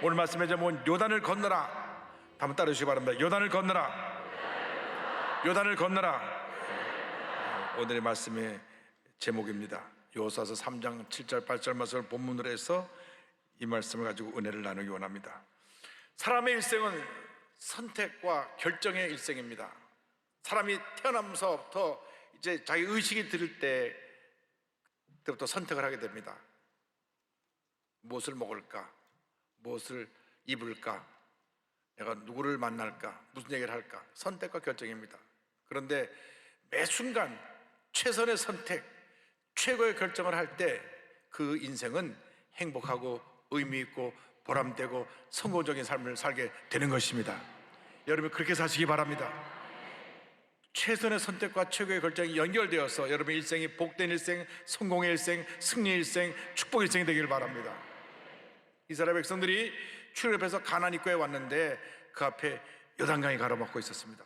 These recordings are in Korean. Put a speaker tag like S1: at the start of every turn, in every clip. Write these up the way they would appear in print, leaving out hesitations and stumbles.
S1: 오늘 말씀의 제목은 요단을 건너라. 한번 따르시기 바랍니다. 요단을 건너라. 요단을 건너라. 오늘의 말씀의 제목입니다. 여호수아서 3장 7절 8절 말씀을 본문으로 해서 이 말씀을 가지고 은혜를 나누기 원합니다. 사람의 일생은 선택과 결정의 일생입니다. 사람이 태어나면서부터 이제 자기 의식이 들을 때부터 선택을 하게 됩니다. 무엇을 먹을까? 무엇을 입을까? 내가 누구를 만날까? 무슨 얘기를 할까? 선택과 결정입니다. 그런데 매 순간 최선의 선택, 최고의 결정을 할 때 그 인생은 행복하고 의미 있고 보람되고 성공적인 삶을 살게 되는 것입니다. 여러분 그렇게 사시기 바랍니다. 최선의 선택과 최고의 결정이 연결되어서 여러분의 일생이 복된 일생, 성공의 일생, 승리의 일생, 축복의 일생이 되기를 바랍니다. 이스라엘 백성들이 출애굽해서 가나안 입구에 왔는데 그 앞에 요단강이 가로막고 있었습니다.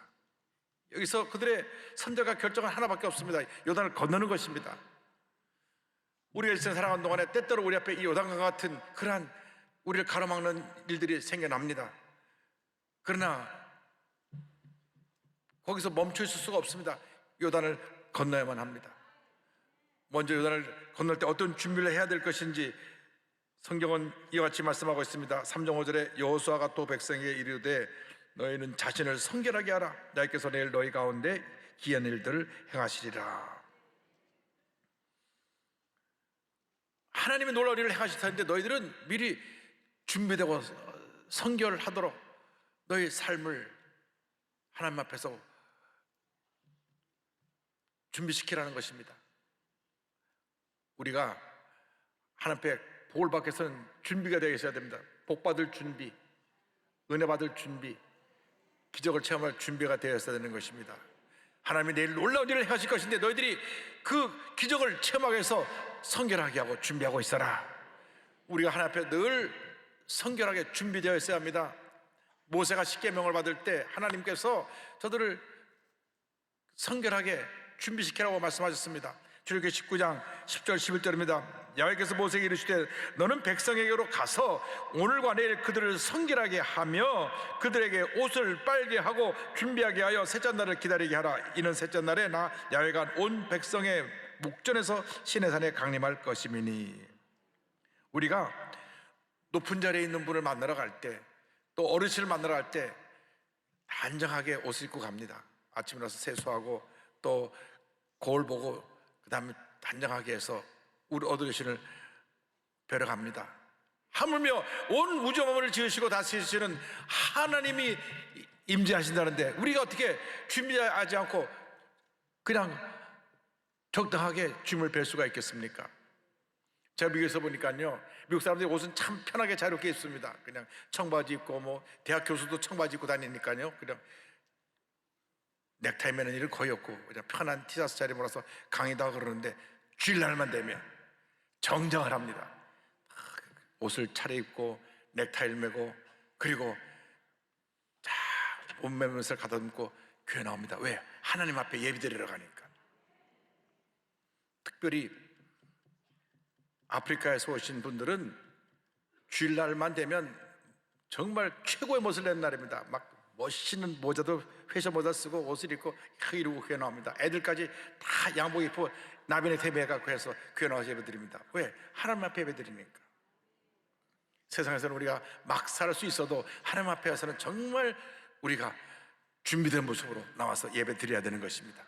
S1: 여기서 그들의 선택과 결정은 하나밖에 없습니다. 요단을 건너는 것입니다. 우리가 일생 살아가는 동안에 때때로 우리 앞에 이 요단강 같은 그러한 우리를 가로막는 일들이 생겨납니다. 그러나 거기서 멈춰 있을 수가 없습니다. 요단을 건너야만 합니다. 먼저 요단을 건널 때 어떤 준비를 해야 될 것인지 성경은 이와 같이 말씀하고 있습니다. 3장 5절에 여호수아가 또 백성에게 이르되 너희는 자신을 성결하게 하라. 나께서 내일 너희 가운데 기이한 일들을 행하시리라. 하나님의 놀라운 일을 행하실 텐데 너희들은 미리 준비되고 성결하도록 너희 삶을 하나님 앞에서 준비시키라는 것입니다. 우리가 하나님 앞에 복을 받기 위해서는 준비가 되어 있어야 됩니다. 복 받을 준비, 은혜 받을 준비, 기적을 체험할 준비가 되어 있어야 되는 것입니다. 하나님이 내일 놀라운 일을 하실 것인데 너희들이 그 기적을 체험하기 위해서 성결하게 하고 준비하고 있어라. 우리가 하나님 앞에 늘 성결하게 준비되어 있어야 합니다. 모세가 십계명을 받을 때 하나님께서 저들을 성결하게 준비시키라고 말씀하셨습니다. 출애굽기 19장 10절 11절입니다. 야훼께서 모세에게 이르시되 너는 백성에게로 가서 오늘과 내일 그들을 성결하게 하며 그들에게 옷을 빨게 하고 준비하게 하여 셋째 날을 기다리게 하라. 이는 셋째 날에 나 야훼가 온 백성의 목전에서 시내산에 강림할 것임이니. 우리가 높은 자리에 있는 분을 만나러 갈 때, 또 어르신을 만나러 갈 때 단정하게 옷을 입고 갑니다. 아침에 일어나서 세수하고 또 거울 보고 그 다음에 단정하게 해서 우리 어르신을 뵈러 갑니다. 하물며 온 우주만물을 지으시고 다스리시는 하나님이 임재하신다는데 우리가 어떻게 준비하지 않고 그냥 적당하게 주님을 뵐 수가 있겠습니까? 제가 미국에서 보니까요, 미국 사람들이 옷은 참 편하게 자유롭게 입습니다. 그냥 청바지 입고 뭐 대학 교수도 청바지 입고 다니니까요, 그냥 넥타이 매는 일은 거의 없고 그냥 편한 티셔츠 잘 입어서 강의도 그러는데 주일날만 되면 정정을 합니다. 옷을 차려입고 넥타이를 매고 그리고 옷 매면서 가다듬고 교회 나옵니다. 왜? 하나님 앞에 예비드리러 가니까. 특별히 아프리카에서 오신 분들은 주일날만 되면 정말 최고의 멋을 내는 날입니다. 막 멋있는 모자도 회셔 모자 쓰고 옷을 입고 이러고 교회 나옵니다. 애들까지 다 양복 입고 나비네 대배해갖고 해서 교회 나와서 예배드립니다. 왜? 하나님 앞에 예배드리니까. 세상에서는 우리가 막 살 수 있어도 하나님 앞에 와서는 정말 우리가 준비된 모습으로 나와서 예배드려야 되는 것입니다.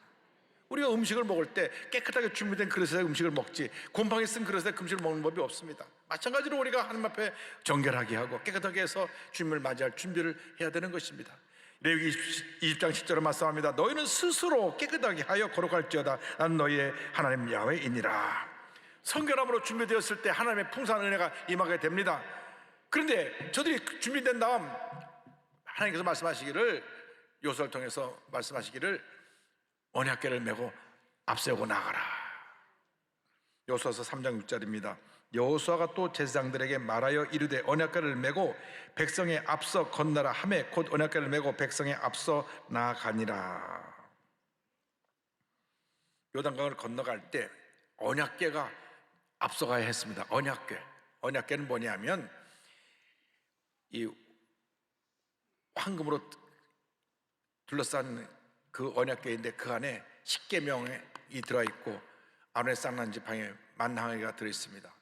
S1: 우리가 음식을 먹을 때 깨끗하게 준비된 그릇에 음식을 먹지 곰팡이 쓴 그릇에 음식을 먹는 법이 없습니다. 마찬가지로 우리가 하나님 앞에 정결하게 하고 깨끗하게 해서 주님을 맞이할 준비를 해야 되는 것입니다. 레위기 20장 10절에 말씀합니다. 너희는 스스로 깨끗하게 하여 거룩할지어다. 난 너희의 하나님 야훼이니라. 성결함으로 준비되었을 때 하나님의 풍성한 은혜가 임하게 됩니다. 그런데 저들이 준비된 다음 하나님께서 말씀하시기를, 요소를 통해서 말씀하시기를 언약궤를 메고 앞세우고 나가라. 여호수아서 3장 6절입니다. 여호수아가 또 제사장들에게 말하여 이르되 언약궤를 메고 백성의 앞서 건너라 하매 곧 언약궤를 메고 백성의 앞서 나아가니라. 요단강을 건너갈 때 언약궤가 앞서가야 했습니다. 언약궤는 뭐냐면 이 황금으로 둘러싼 그 언약궤인데 그 안에 십계명이 들어있고 아론의 쌍난 지팡이에 만항아리가 들어있습니다.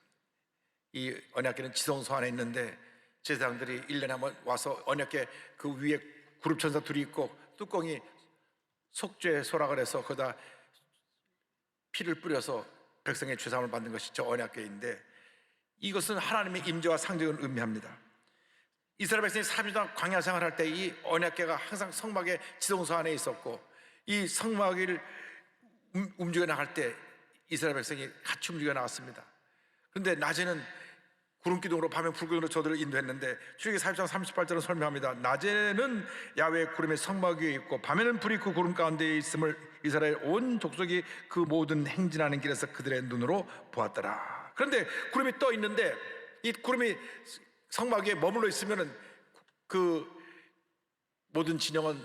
S1: 이 언약궤는 지성소 안에 있는데 제사장들이 1년에 한번 와서 언약궤 그 위에 구룹천사 둘이 있고 뚜껑이 속죄 소락을 해서 거기다 피를 뿌려서 백성의 죄사함을 받는 것이 저 언약궤인데, 이것은 하나님의 임재와 상징을 의미합니다. 이스라엘 백성이 40년 동안 광야 생활할 때 이 언약궤가 항상 성막의 지성소 안에 있었고, 이 성막을 움직여 나갈 때 이스라엘 백성이 같이 움직여 나갔습니다. 그런데 낮에는 구름 기둥으로 밤에 불 기둥으로 저들을 인도했는데, 출애굽기 40장 38절은 설명합니다. 낮에는 야훼의 구름이 성막 위에 있고 밤에는 불이 그 구름 가운데 있음을 이스라엘 온 족속이 그 모든 행진하는 길에서 그들의 눈으로 보았더라. 그런데 구름이 떠 있는데 이 구름이 성막 위에 머물러 있으면은 그 모든 진영은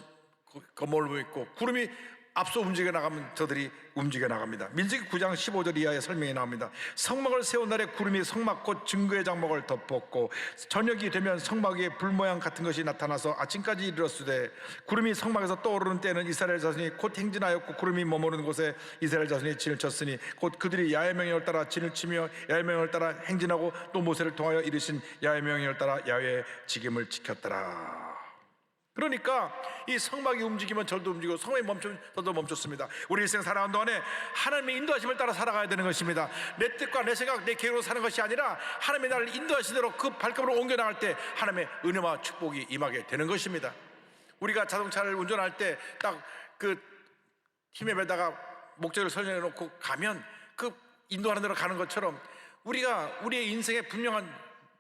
S1: 머물러 있고, 구름이 앞서 움직여 나가면 저들이 움직여 나갑니다. 민수기 9장 15절 이하의 설명이 나옵니다. 성막을 세운 날에 구름이 성막 곧 증거의 장막을 덮었고, 저녁이 되면 성막 위에 불 모양 같은 것이 나타나서 아침까지 이르렀으되, 구름이 성막에서 떠오르는 때는 이스라엘 자손이 곧 행진하였고, 구름이 머무르는 곳에 이스라엘 자손이 진을 쳤으니 곧 그들이 야훼 명령을 따라 진을 치며 야훼 명령을 따라 행진하고 또 모세를 통하여 이르신 야훼 명령을 따라 야훼의 직임을 지켰더라. 그러니까 이 성막이 움직이면 절도 움직이고 성막이 멈추면 저도 멈췄습니다. 우리 일생 살아가는 동안에 하나님의 인도하심을 따라 살아가야 되는 것입니다. 내 뜻과 내 생각, 내 계획으로 사는 것이 아니라 하나님의 나를 인도하신 대로 그 발걸음으로 옮겨나갈 때 하나님의 은혜와 축복이 임하게 되는 것입니다. 우리가 자동차를 운전할 때 딱 그 힘에다가 목적을 설정해 놓고 가면 그 인도하는 대로 가는 것처럼, 우리가 우리의 인생의 분명한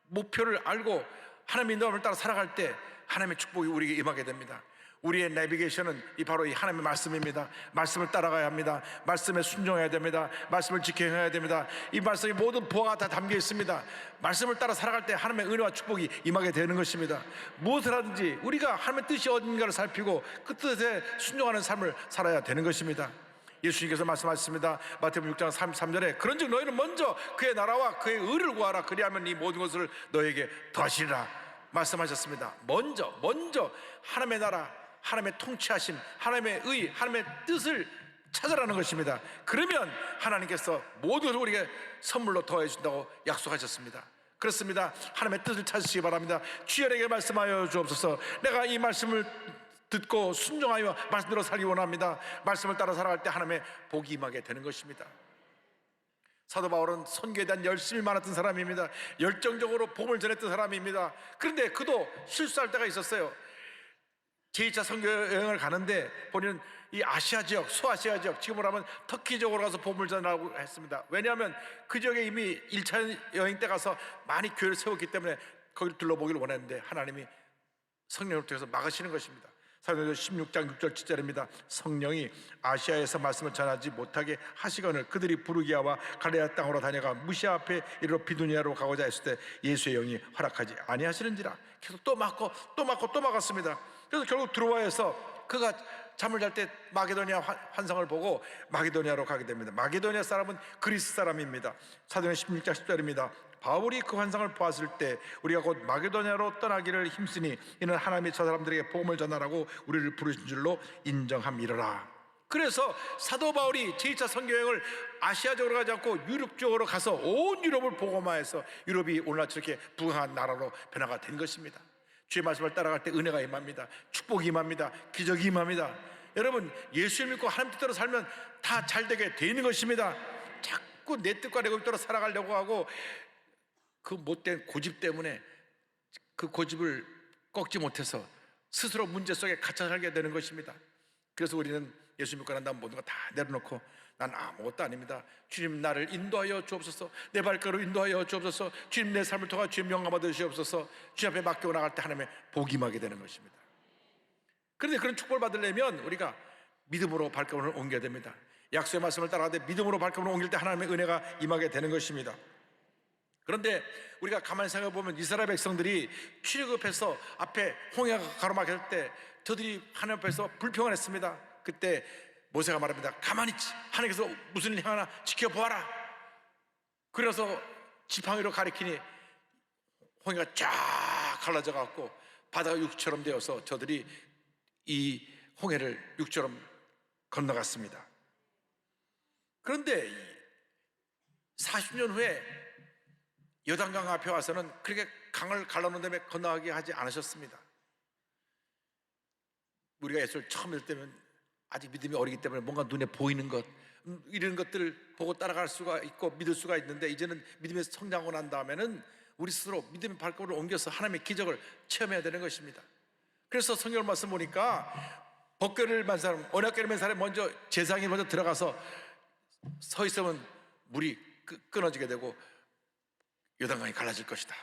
S1: 목표를 알고 하나님의 인도함을 따라 살아갈 때 하나님의 축복이 우리에게 임하게 됩니다. 우리의 내비게이션은 바로 이 하나님의 말씀입니다. 말씀을 따라가야 합니다. 말씀에 순종해야 됩니다. 말씀을 지켜야 됩니다. 이 말씀에 모든 보화가 다 담겨 있습니다. 말씀을 따라 살아갈 때 하나님의 은혜와 축복이 임하게 되는 것입니다. 무엇을 하든지 우리가 하나님의 뜻이 어딘가를 살피고 그 뜻에 순종하는 삶을 살아야 되는 것입니다. 예수님께서 말씀하셨습니다. 마태복음 6장 33절에 그런즉 너희는 먼저 그의 나라와 그의 의를 구하라. 그리하면 이 모든 것을 너에게 더하시리라 말씀하셨습니다. 먼저 하나님의 나라, 하나님의 통치하심, 하나님의 의, 하나님의 뜻을 찾으라는 것입니다. 그러면 하나님께서 모든 것을 우리에게 선물로 더해 준다고 약속하셨습니다. 그렇습니다. 하나님의 뜻을 찾으시기 바랍니다. 주여에게 말씀하여 주옵소서. 내가 이 말씀을 듣고 순종하여 말씀대로 살기 원합니다. 말씀을 따라 살아갈 때 하나님의 복이 임하게 되는 것입니다. 사도 바울은 선교에 대한 열심이 많았던 사람입니다. 열정적으로 복음을 전했던 사람입니다. 그런데 그도 실수할 때가 있었어요. 제2차 선교 여행을 가는데 본인은 이 아시아 지역, 소아시아 지역, 지금으로 하면 터키 지역으로 가서 복음을 전하고 했습니다. 왜냐하면 그 지역에 이미 1차 여행 때 가서 많이 교회를 세웠기 때문에 거기를 둘러보기를 원했는데 하나님이 성령을 통해서 막으시는 것입니다. 사도행전 16장 6절 7절입니다. 성령이 아시아에서 말씀을 전하지 못하게 하시거늘 그들이 부르기아와 갈레아 땅으로 다녀가 무시아 앞에 이르러 비두니아로 가고자 했을 때 예수의 영이 허락하지 아니하시는지라. 계속 또 막고 또 막았습니다. 그래서 결국 드로아에서 그가 잠을 잘 때 마게도니아 환상을 보고 마게도니아로 가게 됩니다. 마게도니아 사람은 그리스 사람입니다. 사도행전 16장 10절입니다. 바울이 그 환상을 보았을 때 우리가 곧 마게도니아로 떠나기를 힘쓰니 이는 하나님이 저 사람들에게 복음을 전하라고 우리를 부르신 줄로 인정함이러라. 그래서 사도 바울이 제2차 선교여행을 아시아 쪽으로 가지 않고 유럽 쪽으로 가서 온 유럽을 복음화해서 유럽이 오늘날 저렇게 부강한 나라로 변화가 된 것입니다. 주의 말씀을 따라갈 때 은혜가 임합니다. 축복이 임합니다. 기적이 임합니다. 여러분, 예수를 믿고 하나님 뜻대로 살면 다 잘되게 돼 있는 것입니다. 자꾸 내 뜻과 내 뜻대로 살아가려고 하고 그 못된 고집 때문에 그 고집을 꺾지 못해서 스스로 문제 속에 갇혀 살게 되는 것입니다. 그래서 우리는 예수 믿고 난 다음 모든 거 다 내려놓고 난 아무것도 아닙니다. 주님 나를 인도하여 주옵소서. 내 발걸음 인도하여 주옵소서. 주님 내 삶을 통하 주님 영광 받아 주옵소서. 주님 앞에 맡겨 나갈 때 하나님의 복이 임하게 되는 것입니다. 그런데 그런 축복을 받으려면 우리가 믿음으로 발걸음을 옮겨야 됩니다. 약속의 말씀을 따라가되 믿음으로 발걸음을 옮길 때 하나님의 은혜가 임하게 되는 것입니다. 그런데 우리가 가만히 생각해 보면 이스라엘 백성들이 출애굽해서 앞에 홍해가 가로막힐 때 저들이 하나님 앞에서 불평을 했습니다. 그때 모세가 말합니다. 가만히 있지. 하나님께서 무슨 일 하나 지켜보아라. 그래서 지팡이로 가리키니 홍해가 쫙 갈라져 갖고 바다가 육처럼 되어서 저들이 이 홍해를 육처럼 건너갔습니다. 그런데 40년 후에 요단강 앞에 와서는 그렇게 강을 갈라놓은 다음에 건너가게 하지 않으셨습니다. 우리가 예수를 처음 믿을 때면 아직 믿음이 어리기 때문에 뭔가 눈에 보이는 것, 이런 것들을 보고 따라갈 수가 있고 믿을 수가 있는데, 이제는 믿음에서 성장하고 난 다음에는 우리 스스로 믿음의 발걸음을 옮겨서 하나님의 기적을 체험해야 되는 것입니다. 그래서 성경 말씀 보니까 법궤를 맨 사람, 언약궤를 맨 사람이 먼저 제사장이 먼저 들어가서 서 있으면 물이 끊어지게 되고 요단강이 갈라질 것이다.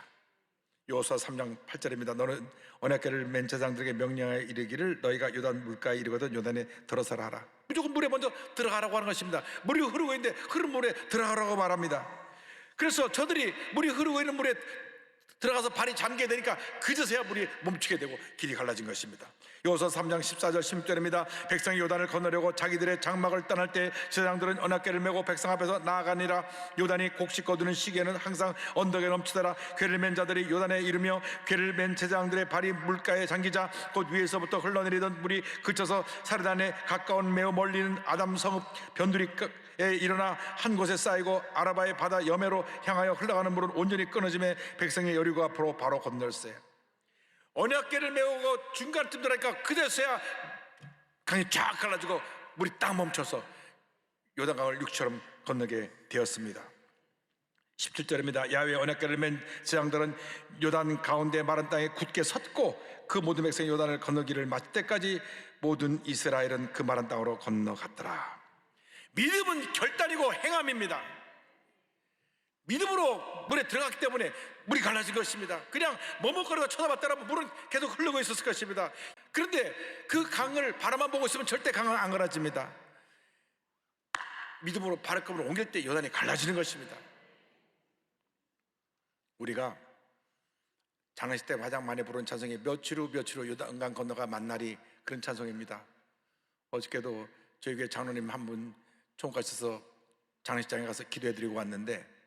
S1: 여호수아 3장 8절입니다. 너는 언약궤를 맨 제사장들에게 명령하여 이르기를 너희가 요단 물가에 이르거든 요단에 들어서라 하라. 무조건 물에 먼저 들어가라고 하는 것입니다. 물이 흐르고 있는데 흐른 물에 들어가라고 말합니다. 그래서 저들이 물이 흐르고 있는 물에 들어가서 발이 잠게 되니까 그제서야 물이 멈추게 되고 길이 갈라진 것입니다. 여호수아 3장 14절 16절입니다. 백성이 요단을 건너려고 자기들의 장막을 떠날 때 제사장들은 언약궤를 메고 백성 앞에서 나아가니라. 요단이 곡식 거두는 시기에는 항상 언덕에 넘치더라. 궤를 맨 자들이 요단에 이르며 궤를 맨 제사장들의 발이 물가에 잠기자 곧 위에서부터 흘러내리던 물이 그쳐서 사르단에 가까운 매우 멀리 있는 아담 성읍 변두리에 일어나 한 곳에 쌓이고 아라바의 바다 여매로 향하여 흘러가는 물은 온전히 끊어짐에 백성의 여리고 앞으로 바로 건널세. 언약궤를 메우고 중간쯤 들어가니까 그제서야 강이 쫙 갈라지고 물이 딱 멈춰서 요단강을 육처럼 건너게 되었습니다. 17절입니다. 야훼의 언약궤를 맨 제사장들은 요단 가운데 마른 땅에 굳게 섰고 그 모든 백성이 요단을 건너기를 마칠 때까지 모든 이스라엘은 그 마른 땅으로 건너갔더라. 믿음은 결단이고 행함입니다. 믿음으로 물에 들어갔기 때문에 물이 갈라진 것입니다. 그냥 머뭇거리고 쳐다봤다면 물은 계속 흐르고 있었을 것입니다. 그런데 그 강을 바라만 보고 있으면 절대 강은 안 갈라집니다. 믿음으로 발걸음을 옮길 때 요단이 갈라지는 것입니다. 우리가 장례식 때 가장 많이 부른 찬송이 며칠 후 요단강 건너가 만날이, 그런 찬송입니다. 어저께도 저희 교회 장로님 한 분 총괄해서 장례식장에 가서 기도해드리고 왔는데,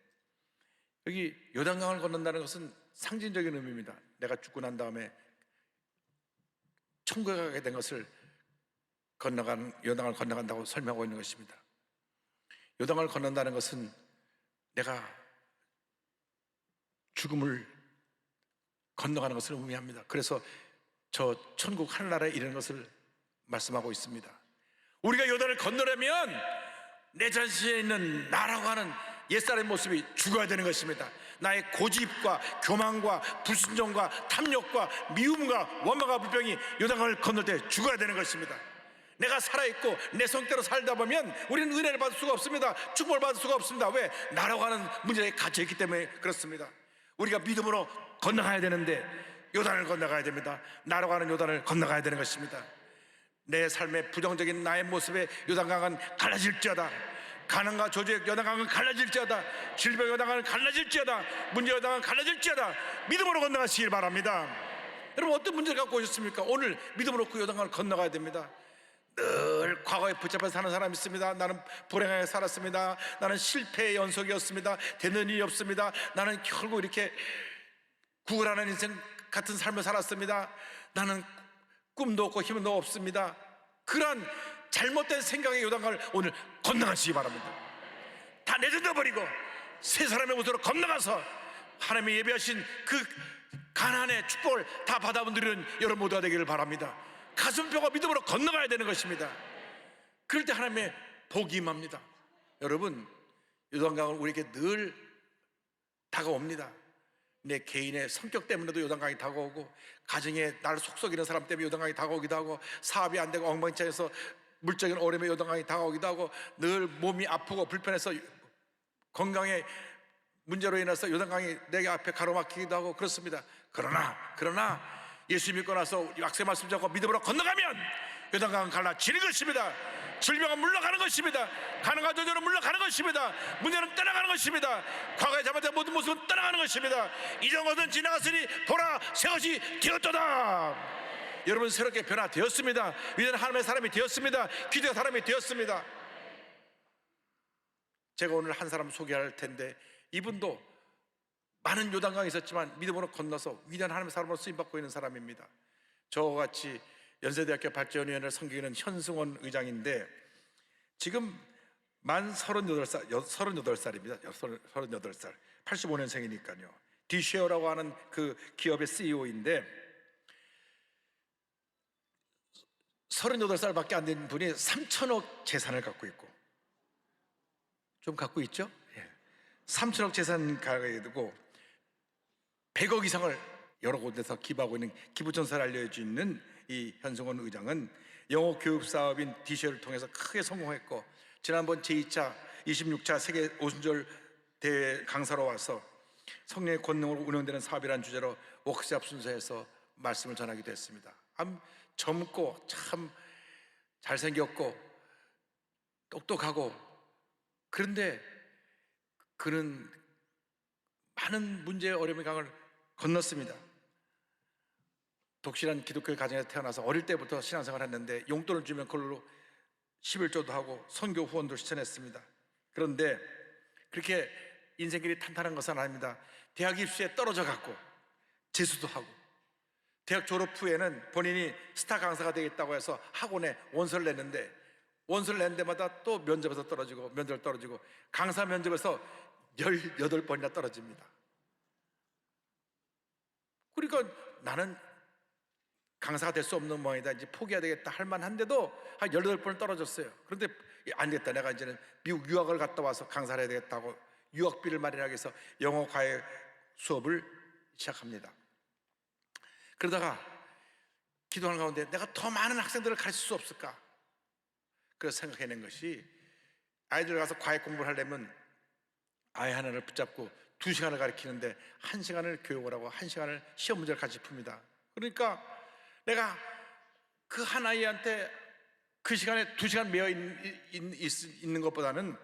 S1: 여기 요단강을 건넌다는 것은 상징적인 의미입니다. 내가 죽고 난 다음에 천국에 가게 된 것을 요단강을 건너간다고 설명하고 있는 것입니다. 요단강을 건넌다는 것은 내가 죽음을 건너가는 것을 의미합니다. 그래서 저 천국 하늘나라에 이르는 것을 말씀하고 있습니다. 우리가 요단을 건너려면 내 자신에 있는 나라고 하는 옛사람의 모습이 죽어야 되는 것입니다. 나의 고집과 교만과 불순종과 탐욕과 미움과 원망과 불평이 요단강을 건널 때 죽어야 되는 것입니다. 내가 살아있고 내 성격대로 살다 보면 우리는 은혜를 받을 수가 없습니다. 축복을 받을 수가 없습니다. 왜? 나라고 하는 문제에 갇혀있기 때문에 그렇습니다. 우리가 믿음으로 건너가야 되는데 요단을 건너가야 됩니다. 나라고 하는 요단을 건너가야 되는 것입니다. 내 삶의 부정적인 나의 모습에 요단강은 갈라질지어다. 가난과 저주의 요단강은 갈라질지어다. 질병의 요단강은 갈라질지어다. 문제 요단강은 갈라질지어다. 믿음으로 건너가시길 바랍니다. 여러분, 어떤 문제를 갖고 오셨습니까? 오늘 믿음으로 그 요단강을 건너가야 됩니다. 늘 과거에 붙잡혀 사는 사람이 있습니다. 나는 불행하게 살았습니다. 나는 실패의 연속이었습니다. 되는 일이 없습니다. 나는 결국 이렇게 구걸하는 인생 같은 삶을 살았습니다. 나는 꿈도 없고 힘도 없습니다. 그런 잘못된 생각의 요단강을 오늘 건너가시기 바랍니다. 다 내던져버리고 새 사람의 모습으로 건너가서 하나님이 예비하신 그 가난의 축복을 다 받아본 들은 여러분 모두가 되기를 바랍니다. 가슴뼈가 믿음으로 건너가야 되는 것입니다. 그럴 때 하나님의 복이 임합니다. 여러분, 요단강은 우리에게 늘 다가옵니다. 내 개인의 성격 때문에도 요단강이 다가오고, 가정에 나를 속썩이는 사람 때문에 요단강이 다가오기도 하고, 사업이 안 되고 엉망진창해서 물적인 어려움에 요단강이 다가오기도 하고, 늘 몸이 아프고 불편해서 건강에 문제로 인해서 요단강이 내 앞에 가로막히기도 하고 그렇습니다. 그러나 예수 믿고 나서 약속의 말씀 잡고 믿음으로 건너가면 요단강은 갈라지는 것입니다. 질병은 물러가는 것입니다. 가난과 저주는 물러가는 것입니다. 문제는 떠나가는 것입니다. 과거에 잘못된 모든 모습은 떠나가는 것입니다. 이전 것은 지나갔으니 보라, 새 것이 되었도다. 여러분, 새롭게 변화되었습니다. 위대한 하나님의 사람이 되었습니다. 기도의 사람이 되었습니다. 제가 오늘 한 사람 소개할 텐데, 이분도 많은 요단강이 있었지만 믿음으로 건너서 위대한 하나님의 사람으로 쓰임받고 있는 사람입니다. 저와 같이 연세대학교 발전위원회를 섬기는 현승원 의장인데 지금 만 38살, 38살입니다. 38살. 85년생이니까요. 디쉐어라고 하는 그 기업의 CEO인데 38살밖에 안 된 분이 3천억 재산을 갖고 있고, 좀 갖고 있죠? 3천억 재산 가지고 100억 이상을 여러 곳에서 기부하고 있는 기부천사를 알려주는 이 현승원 의장은 영어 교육 사업인 디쉐어를 통해서 크게 성공했고, 지난번 제2차 26차 세계 오순절 대회 강사로 와서 성령의 권능으로 운영되는 사업이라는 주제로 워크숍 순서에서 말씀을 전하기도 했습니다. 참 젊고 참 잘생겼고 똑똑하고, 그런데 그는 많은 문제의 어려움의 강을 건넜습니다. 독실한 기독교 가정에서 태어나서 어릴 때부터 신앙생활을 했는데 용돈을 주면 그걸로 11조도 하고 선교 후원도 실천했습니다. 그런데 그렇게 인생길이 탄탄한 것은 아닙니다. 대학 입시에 떨어져 갖고 재수도 하고, 대학 졸업 후에는 본인이 스타 강사가 되겠다고 해서 학원에 원서를 냈는데, 원서를 낸 데마다 또 면접에서 떨어지고 면접을 떨어지고 강사 면접에서 18번이나 떨어집니다. 그러니까 나는 강사가 될 수 없는 모양이다, 이제 포기해야 되겠다 할 만한데도 한 18번을 떨어졌어요. 그런데 안 됐다, 내가 이제는 미국 유학을 갔다 와서 강사를 해야 되겠다고 유학비를 마련하기 위해서 영어 과외 수업을 시작합니다. 그러다가 기도하는 가운데 내가 더 많은 학생들을 가르칠 수 없을까? 그래서 생각해낸 것이, 아이들 가서 과외 공부를 하려면 아이 하나를 붙잡고 2시간을 가르치는데 1시간을 교육을 하고 1시간을 시험 문제를 같이 풉니다. 그러니까 내가 그 한 아이한테 그 시간에 2시간 매여 있는 것보다는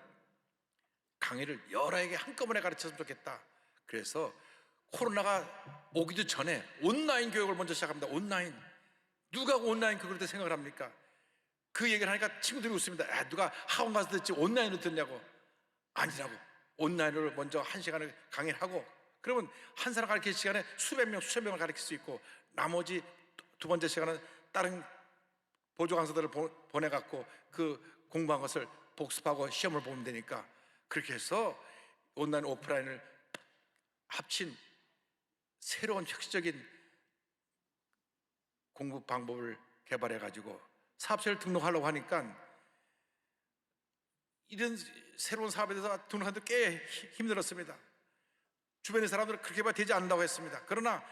S1: 강의를 여러 아이에게 한꺼번에 가르쳤으면 좋겠다. 그래서 코로나가 오기도 전에 온라인 교육을 먼저 시작합니다. 온라인. 누가 온라인 교육을 생각을 합니까? 그 얘기를 하니까 친구들이 웃습니다. 누가 학원 가서 듣지 온라인으로 듣냐고. 아니라고. 온라인으로 먼저 1시간을 강의를 하고, 그러면 한 사람 가르칠 시간에 수백 명, 수천 명을 가르칠 수 있고, 나머지 두 번째 시간은 다른 보조 강사들을 보내갖고 그 공부한 것을 복습하고 시험을 보면 되니까, 그렇게 해서 온라인, 오프라인을 합친 새로운 혁신적인 공부 방법을 개발해가지고 사업체를 등록하려고 하니까, 이런 새로운 사업에 대해서 등록하는데 꽤 힘들었습니다. 주변의 사람들은 그렇게 봐 되지 않는다고 했습니다. 그러나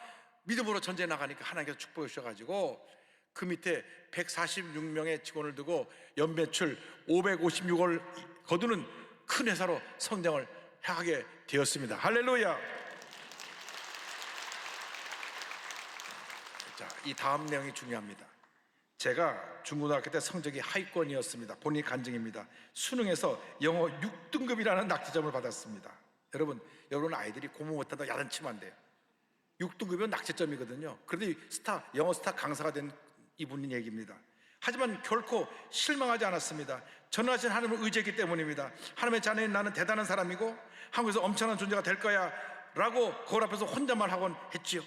S1: 믿음으로 전쟁에 나가니까 하나님께서 축복해 주셔가지고 그 밑에 146명의 직원을 두고 연매출 556억을 거두는 큰 회사로 성장을 하게 되었습니다. 할렐루야. 자, 이 다음 내용이 중요합니다. 제가 중고등학교 때 성적이 하위권이었습니다. 본인이 간증입니다. 수능에서 영어 6등급이라는 낙제점을 받았습니다. 여러분 아이들이 공부 못한다고 야단치면 안 돼요. 6등급이면 낙제점이거든요. 그런데 영어 스타 강사가 된 이분인 얘기입니다. 하지만 결코 실망하지 않았습니다. 전능하신 하나님을 의지했기 때문입니다. 하나님의 자녀인 나는 대단한 사람이고 한국에서 엄청난 존재가 될 거야 라고 거울 앞에서 혼잣말 하곤 했지요.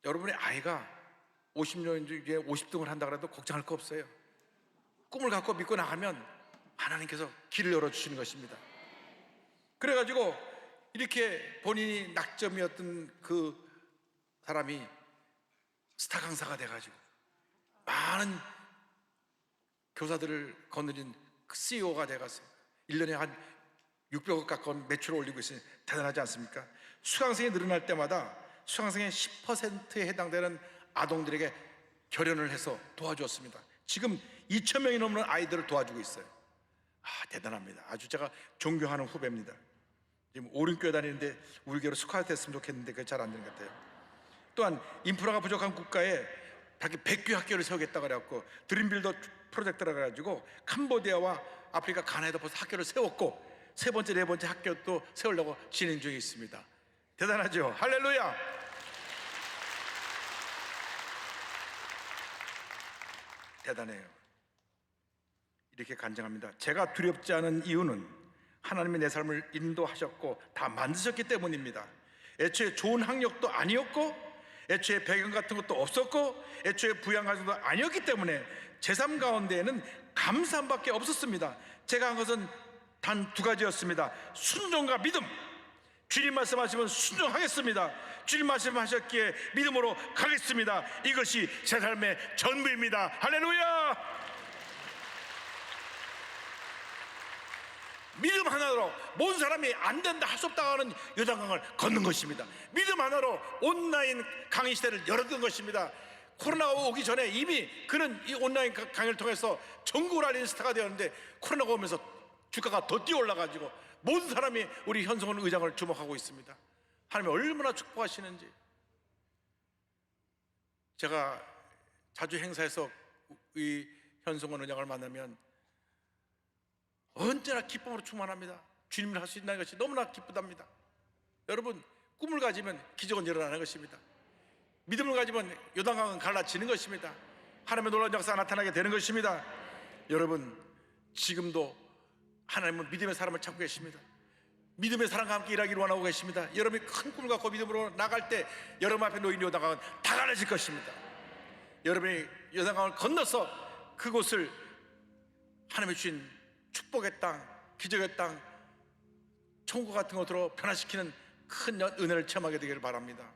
S1: 여러분의 아이가 50년 뒤에 50등을 한다 그래도 걱정할 거 없어요. 꿈을 갖고 믿고 나가면 하나님께서 길을 열어주시는 것입니다. 그래가지고 이렇게 본인이 낙점이었던 그 사람이 스타 강사가 돼가지고 많은 교사들을 거느린 그 CEO가 돼가서 1년에 한 600억 가까운 매출을 올리고 있으니 대단하지 않습니까? 수강생이 늘어날 때마다 수강생의 10%에 해당되는 아동들에게 결연을 해서 도와주었습니다. 지금 2,000명이 넘는 아이들을 도와주고 있어요. 대단합니다. 아주 제가 존경하는 후배입니다. 지금 오륜교회 다니는데 우리 교회로 스카우트 됐으면 좋겠는데 그게 잘 안 되는 것 같아요. 또한 인프라가 부족한 국가에 자기 100개 학교를 세우겠다고 그래갖고 드림빌더 프로젝트라고 해가지고 캄보디아와 아프리카 가나에도 벌써 학교를 세웠고 세 번째, 네 번째 학교도 세우려고 진행 중에 있습니다. 대단하죠? 할렐루야! 대단해요. 이렇게 간증합니다. 제가 두렵지 않은 이유는 하나님이 내 삶을 인도하셨고 다 만드셨기 때문입니다. 애초에 좋은 학력도 아니었고, 애초에 배경 같은 것도 없었고, 애초에 부양 같은 것도 아니었기 때문에 제 삶 가운데에는 감사함밖에 없었습니다. 제가 한 것은 단 두 가지였습니다. 순종과 믿음. 주님 말씀하시면 순종하겠습니다. 주님 말씀하셨기에 믿음으로 가겠습니다. 이것이 제 삶의 전부입니다. 할렐루야. 믿음 하나로 모든 사람이 안 된다, 할 수 없다 하는 요단강을 걷는 것입니다. 믿음 하나로 온라인 강의 시대를 열었던 것입니다. 코로나가 오기 전에 이미 그는 이 온라인 강의를 통해서 전국을 알리는 스타가 되었는데, 코로나가 오면서 주가가 더 뛰어 올라가지고 모든 사람이 우리 현성원 의장을 주목하고 있습니다. 하나님이 얼마나 축복하시는지. 제가 자주 행사에서 이 현성원 의장을 만나면 언제나 기쁨으로 충만합니다. 주님을 할 수 있다는 것이 너무나 기쁘답니다. 여러분, 꿈을 가지면 기적은 일어나는 것입니다. 믿음을 가지면 요단강은 갈라지는 것입니다. 하나님의 놀라운 역사가 나타나게 되는 것입니다. 여러분, 지금도 하나님은 믿음의 사람을 찾고 계십니다. 믿음의 사람과 함께 일하기를 원하고 계십니다. 여러분이 큰 꿈을 갖고 믿음으로 나갈 때 여러분 앞에 놓인 요단강은 다 갈라질 것입니다. 여러분이 요단강을 건너서 그곳을 하나님이 주신 축복의 땅, 기적의 땅, 천국 같은 것으로 변화시키는 큰 은혜를 체험하게 되기를 바랍니다.